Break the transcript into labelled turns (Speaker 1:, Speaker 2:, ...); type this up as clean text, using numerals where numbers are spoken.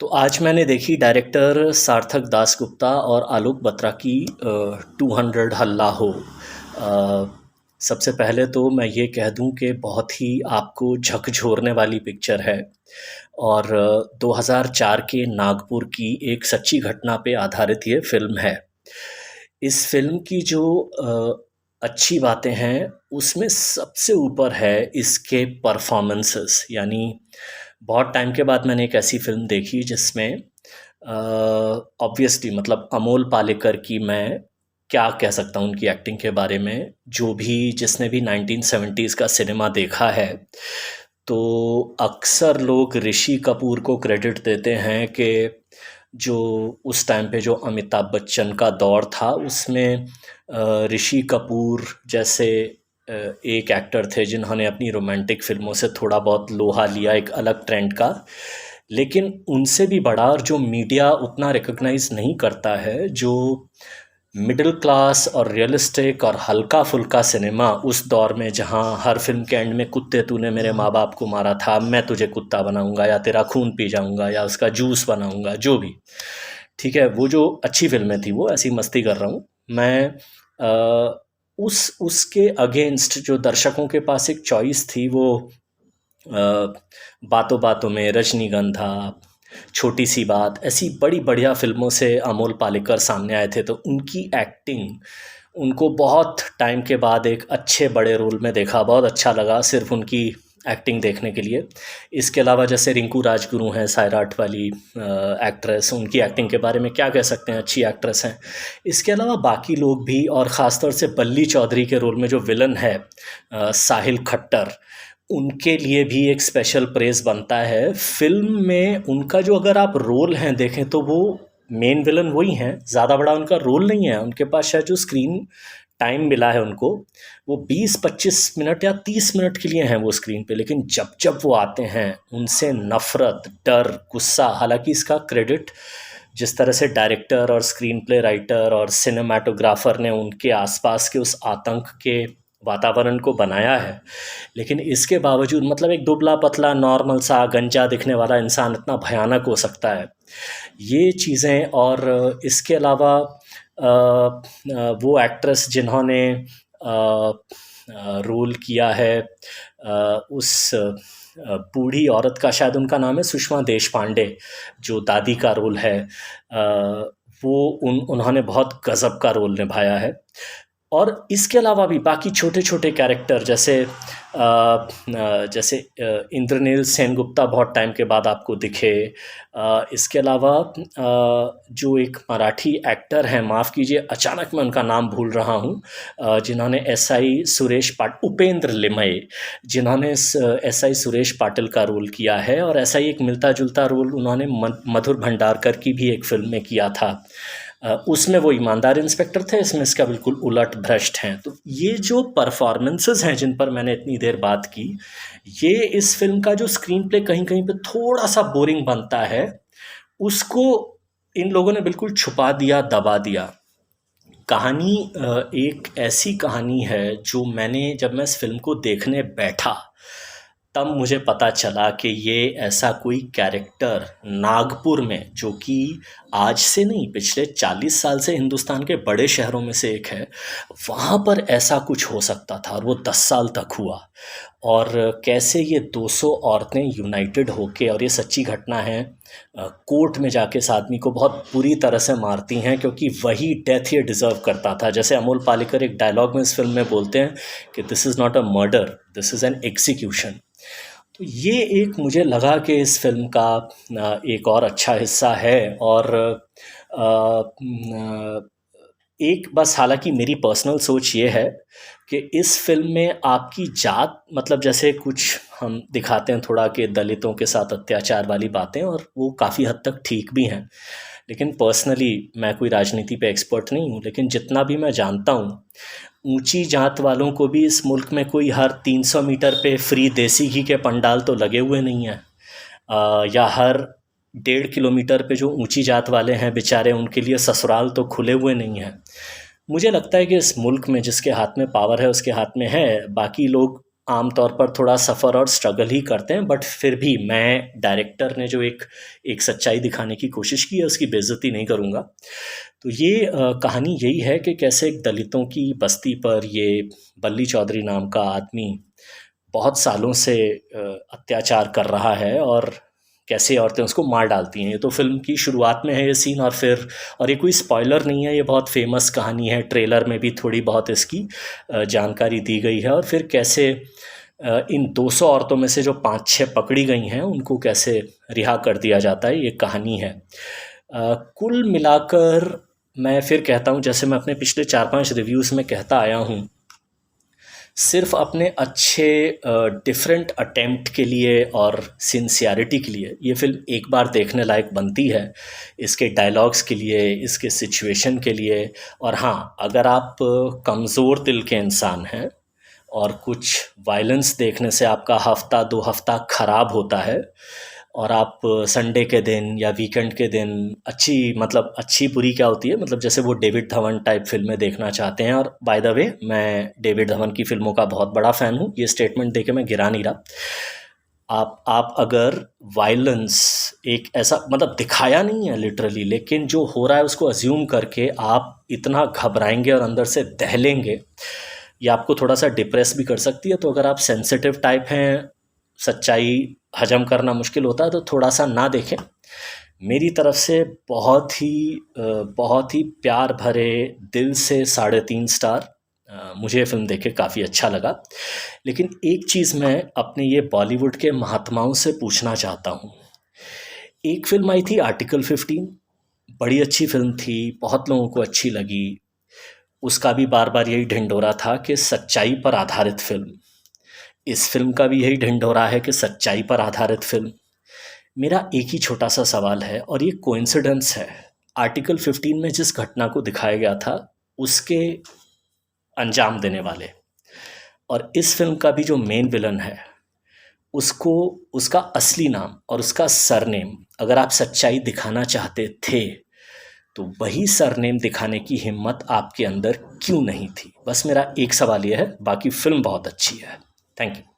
Speaker 1: तो आज मैंने देखी डायरेक्टर सार्थक दासगुप्ता और आलोक बत्रा की 200 हल्ला हो। सबसे पहले तो मैं ये कह दूं कि बहुत ही आपको झकझोरने वाली पिक्चर है और 2004 के नागपुर की एक सच्ची घटना पे आधारित ये फिल्म है। इस फिल्म की जो अच्छी बातें हैं उसमें सबसे ऊपर है इसके परफॉर्मेंसेस। यानी बहुत टाइम के बाद मैंने एक ऐसी फ़िल्म देखी जिसमें ऑब्वियसली मतलब अमोल पालेकर की मैं क्या कह सकता हूँ उनकी एक्टिंग के बारे में। जो भी जिसने भी 1970s का सिनेमा देखा है तो अक्सर लोग ऋषि कपूर को क्रेडिट देते हैं कि जो उस टाइम पे जो अमिताभ बच्चन का दौर था उसमें ऋषि कपूर जैसे एक एक्टर थे जिन्होंने अपनी रोमांटिक फ़िल्मों से थोड़ा बहुत लोहा लिया एक अलग ट्रेंड का। लेकिन उनसे भी बड़ा और जो मीडिया उतना रिकॉग्नाइज़ नहीं करता है, जो मिडिल क्लास और रियलिस्टिक और हल्का-फुल्का सिनेमा उस दौर में जहाँ हर फ़िल्म के एंड में कुत्ते तूने मेरे माँ-बाप को मारा था, मैं तुझे कुत्ता बनाऊँगा या तेरा खून पी जाऊँगा या उसका जूस बनाऊँगा, जो भी। ठीक है, वो जो अच्छी फ़िल्में थी वो ऐसी मस्ती कर रहा हूँ। मैं उसके अगेंस्ट जो दर्शकों के पास एक चॉइस थी वो बातों बातों में, रजनीगंधा, छोटी सी बात, ऐसी बड़ी बढ़िया फ़िल्मों से अमोल पालेकर सामने आए थे। तो उनकी एक्टिंग उनको बहुत टाइम के बाद एक अच्छे बड़े रोल में देखा, बहुत अच्छा लगा सिर्फ उनकी एक्टिंग देखने के लिए। इसके अलावा जैसे रिंकू राजगुरू हैं, सायराठ वाली एक्ट्रेस, उनकी एक्टिंग के बारे में क्या कह सकते हैं, अच्छी एक्ट्रेस हैं। इसके अलावा बाकी लोग भी और ख़ास तौर से बल्ली चौधरी के रोल में जो विलन है साहिल खट्टर, उनके लिए भी एक स्पेशल प्रेज़ बनता है। फ़िल्म में उनका जो अगर आप रोल हैं देखें तो वो मेन विलन वही हैं, ज़्यादा बड़ा उनका रोल नहीं है। उनके पास शायद जो स्क्रीन टाइम मिला है उनको, वो 20-25 मिनट या 30 मिनट के लिए हैं वो स्क्रीन पे। लेकिन जब जब वो आते हैं उनसे नफ़रत, डर, गुस्सा, हालाँकि इसका क्रेडिट जिस तरह से डायरेक्टर और स्क्रीन प्ले राइटर और सिनेमैटोग्राफर ने उनके आसपास के उस आतंक के वातावरण को बनाया है, लेकिन इसके बावजूद मतलब एक दुबला-पतला नॉर्मल सा गंजा दिखने वाला इंसान इतना भयानक हो सकता है। ये चीज़ें और इसके अलावा वो एक्ट्रेस जिन्होंने रोल किया है उस बूढ़ी औरत का, शायद उनका नाम है सुषमा देशपांडे, जो दादी का रोल है, वो उन्होंने बहुत गज़ब का रोल निभाया है। और इसके अलावा भी बाकी छोटे-छोटे कैरेक्टर जैसे इंद्रनील सेनगुप्ता बहुत टाइम के बाद आपको दिखे। इसके अलावा जो एक मराठी एक्टर हैं, माफ़ कीजिए अचानक मैं उनका नाम भूल रहा हूँ, जिन्होंने एसआई सुरेश उपेंद्र लिमये, जिन्होंने एसआई सुरेश पाटिल का रोल किया है और ऐसा ही एक मिलता-जुलता रोल उन्होंने मधुर भंडारकर की भी एक फ़िल्म में किया था। उसमें वो ईमानदार इंस्पेक्टर थे, इसमें इसका बिल्कुल उलट भ्रष्ट हैं। तो ये जो परफॉर्मेंसेस हैं जिन पर मैंने इतनी देर बात की, ये इस फिल्म का जो स्क्रीन प्ले कहीं-कहीं पे थोड़ा-सा बोरिंग बनता है, उसको इन लोगों ने बिल्कुल छुपा दिया, दबा दिया। कहानी एक ऐसी कहानी है जो मैंने जब मैं इस फिल्म को देखने बैठा, तब मुझे पता चला कि ये ऐसा कोई कैरेक्टर नागपुर में, जो कि आज से नहीं पिछले 40 साल से हिंदुस्तान के बड़े शहरों में से एक है, वहाँ पर ऐसा कुछ हो सकता था और वो 10 साल तक हुआ। और कैसे ये 200 औरतें यूनाइटेड होके, और ये सच्ची घटना है, कोर्ट में जाके इस आदमी को बहुत बुरी तरह से मारती हैं क्योंकि वही डेथ ये डिज़र्व करता था। जैसे अमोल पालेकर एक डायलॉग में इस फिल्म में बोलते हैं कि this is not a murder, this is an execution. तो ये एक मुझे लगा कि इस फ़िल्म का एक और अच्छा हिस्सा है। और एक बस, हालाँकि मेरी पर्सनल सोच ये है कि इस फ़िल्म में आपकी जात, मतलब जैसे कुछ हम दिखाते हैं थोड़ा कि दलितों के साथ अत्याचार वाली बातें, और वो काफ़ी हद तक ठीक भी हैं। लेकिन पर्सनली मैं कोई राजनीति पे एक्सपर्ट नहीं हूँ, लेकिन जितना भी मैं जानता हूँ, ऊंची जात वालों को भी इस मुल्क में कोई हर 300 मीटर पे फ्री देसी घी के पंडाल तो लगे हुए नहीं हैं, या हर 1.5 किलोमीटर पे जो ऊंची जात वाले हैं बेचारे, उनके लिए ससुराल तो खुले हुए नहीं हैं। मुझे लगता है कि इस मुल्क में जिसके हाथ में पावर है उसके हाथ में है, बाकी लोग आम तौर पर थोड़ा सफ़र और स्ट्रगल ही करते हैं, बट फिर भी मैं डायरेक्टर ने जो एक एक सच्चाई दिखाने की कोशिश की है उसकी बेइज्जती नहीं करूँगा। तो ये कहानी यही है कि कैसे एक दलितों की बस्ती पर ये बल्ली चौधरी नाम का आदमी बहुत सालों से अत्याचार कर रहा है और कैसे औरतें उसको मार डालती हैं। ये तो फ़िल्म की शुरुआत में है ये सीन, और ये कोई स्पॉइलर नहीं है, ये बहुत फेमस कहानी है, ट्रेलर में भी थोड़ी बहुत इसकी जानकारी दी गई है। और फिर कैसे इन 200 औरतों में से जो 5-6 पकड़ी गई हैं उनको कैसे रिहा कर दिया जाता है, ये कहानी है। कुल मिलाकर मैं फिर कहता हूँ, जैसे मैं अपने पिछले 4-5 रिव्यूज़ में कहता आया हूँ, सिर्फ अपने अच्छे डिफरेंट अटेम्प्ट के लिए और सिंसियरिटी के लिए ये फ़िल्म एक बार देखने लायक बनती है, इसके डायलॉग्स के लिए, इसके सिचुएशन के लिए। और हाँ, अगर आप कमज़ोर दिल के इंसान हैं और कुछ वायलेंस देखने से आपका हफ़्ता 2 हफ़्ता ख़राब होता है और आप संडे के दिन या वीकेंड के दिन अच्छी बुरी क्या होती है, मतलब जैसे वो डेविड धवन टाइप फ़िल्में देखना चाहते हैं। और बाय द वे, मैं डेविड धवन की फ़िल्मों का बहुत बड़ा फ़ैन हूँ, ये स्टेटमेंट देके मैं गिरा नहीं रहा। आप अगर वायलेंस एक ऐसा मतलब दिखाया नहीं है लिटरली, लेकिन जो हो रहा है उसको अज्यूम करके आप इतना घबराएंगे और अंदर से दहलेंगे, ये आपको थोड़ा सा डिप्रेस भी कर सकती है। तो अगर आप सेंसिटिव टाइप हैं, सच्चाई हजम करना मुश्किल होता है, तो थोड़ा सा ना देखें। मेरी तरफ से बहुत ही प्यार भरे दिल से 3.5 स्टार। मुझे ये फ़िल्म देख के काफ़ी अच्छा लगा। लेकिन एक चीज़ मैं अपने ये बॉलीवुड के महात्माओं से पूछना चाहता हूँ। एक फ़िल्म आई थी आर्टिकल 15, बड़ी अच्छी फ़िल्म थी, बहुत लोगों को अच्छी लगी। उसका भी बार बार यही ढिंढोरा था कि सच्चाई पर आधारित फ़िल्म। इस फ़िल्म का भी यही ढिंढोरा है कि सच्चाई पर आधारित फ़िल्म। मेरा एक ही छोटा सा सवाल है, और ये कोइंसिडेंस है, आर्टिकल 15 में जिस घटना को दिखाया गया था उसके अंजाम देने वाले, और इस फिल्म का भी जो मेन विलन है उसको उसका असली नाम और उसका सरनेम अगर आप सच्चाई दिखाना चाहते थे तो वही सरनेम दिखाने की हिम्मत आपके अंदर क्यों नहीं थी? बस मेरा एक सवाल ये है, बाकी फ़िल्म बहुत अच्छी है। Thank you.